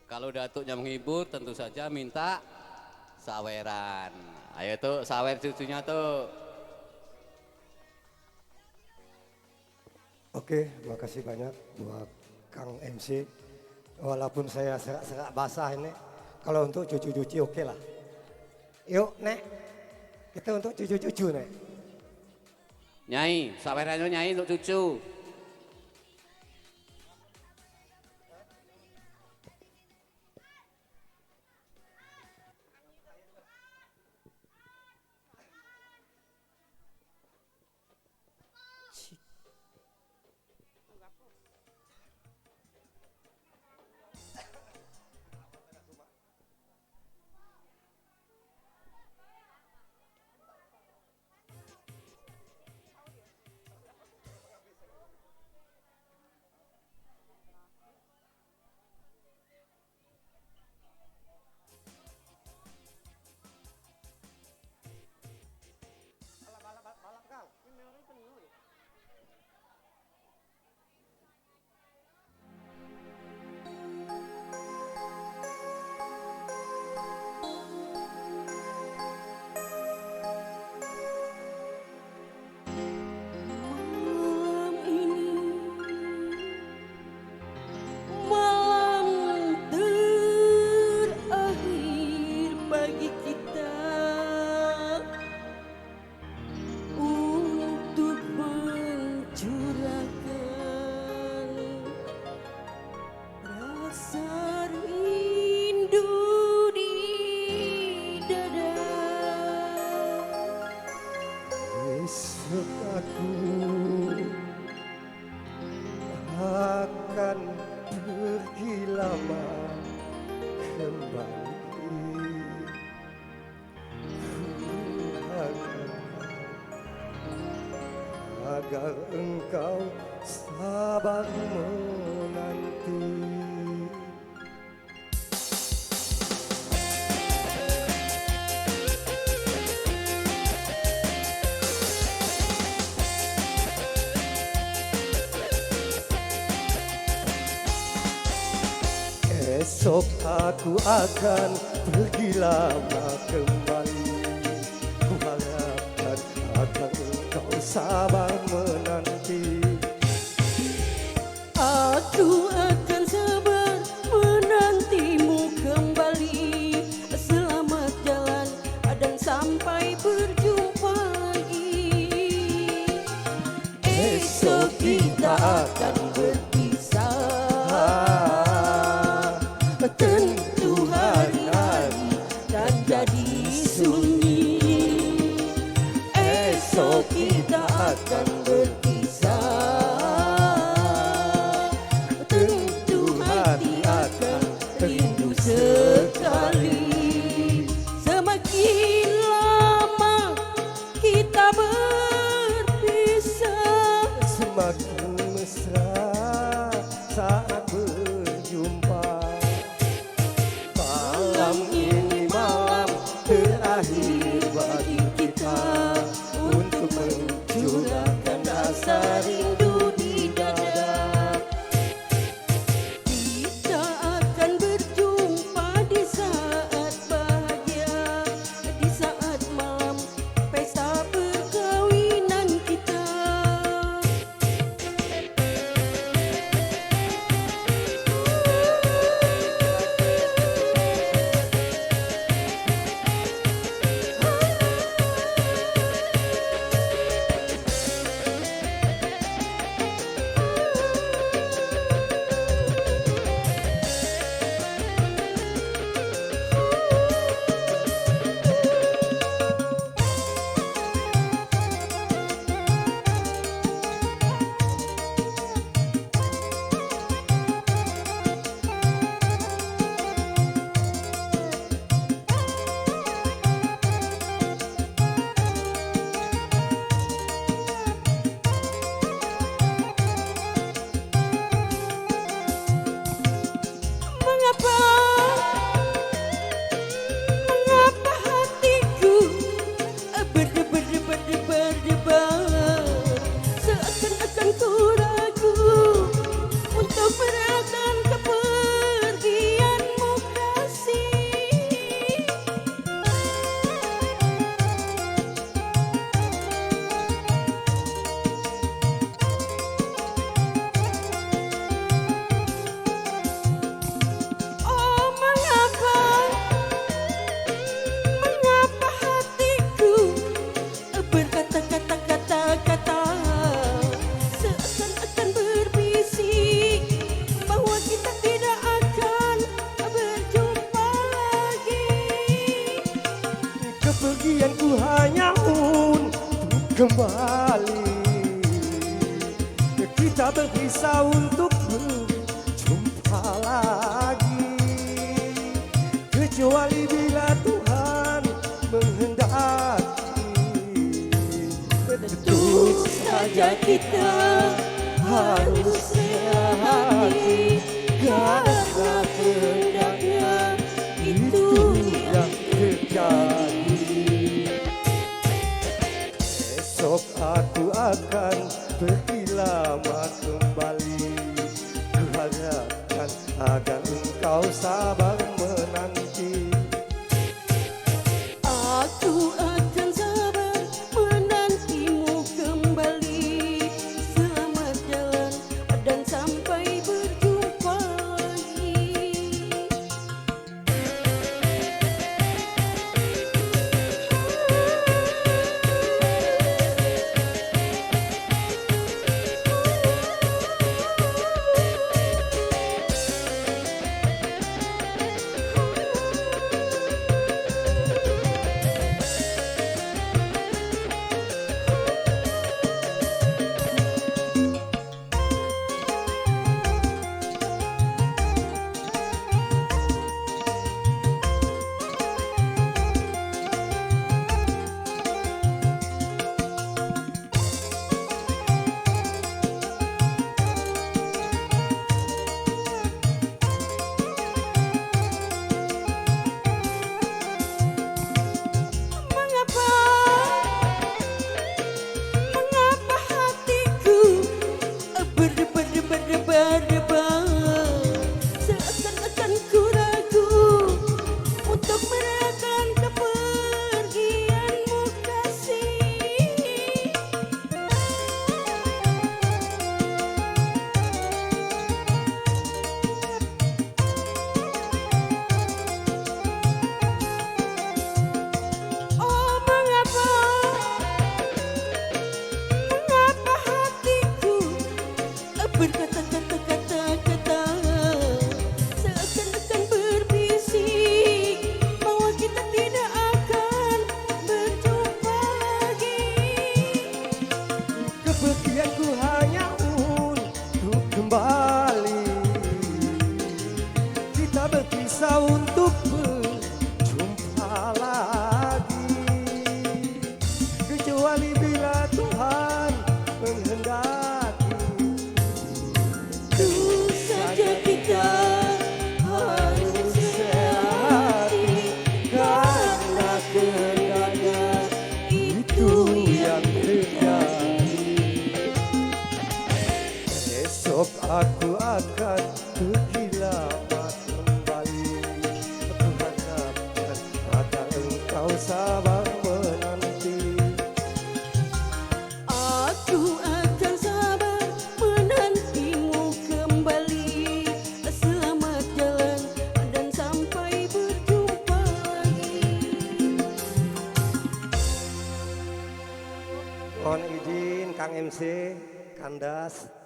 Kalau datuknya menghibur tentu saja minta saweran. Ayo tuh sawer cucunya tuh. Oke, makasih banyak buat Kang MC. Walaupun saya serak-serak basah ini, kalau untuk cucu-cucu oke lah. Yuk, Nek. Kita untuk cucu-cucu, Nek. Nyai, sawerannya nyai untuk cucu. Besok aku akan pergi lama kembali. Agar engkau sabar menanti. Esok aku akan pergi lama kembali. Ku harapkan akan engkau sabar menanti. Aku akan sabar menantimu kembali. Selamat jalan dan sampai berjumpa lagi. Esok kita akan berpisah. Tentu hari-hari dan jadi sunyi. Esok kita akan berpisah. saja kita harus hati, karena kehendaknya itu yang terjadi. Esok aku akan pergi lama kembali. Kuharapkan agar engkau sabar menanti. Aku akan sabar menantimu kembali. Selamat jalan dan sampai berjumpa lagi. Mengapa hatiku berdebar-debar, seakan-akan ku ragu untuk merelakan kepergianmu kasih. Oh mengapa hatiku berkata-kata-kata-kata, seakan-akan berbisik bahwa kita tidak akan berjumpa lagi. Kepergianku hanya untuk kembali. Kita berpisah untuk berjumpa lagi. Kecuali bila Tuhan menghendaki. Tentu saja kita harus hati, karena kehendaknya itu yang terjadi. Esok aku akan pergi lama kembali. Kuharapkan agar engkau sabar menanti. Aku akan sabar menantimu kembali. Selamat jalan dan sampai berjumpa lagi. Mohon izin Kang MC, Kandas.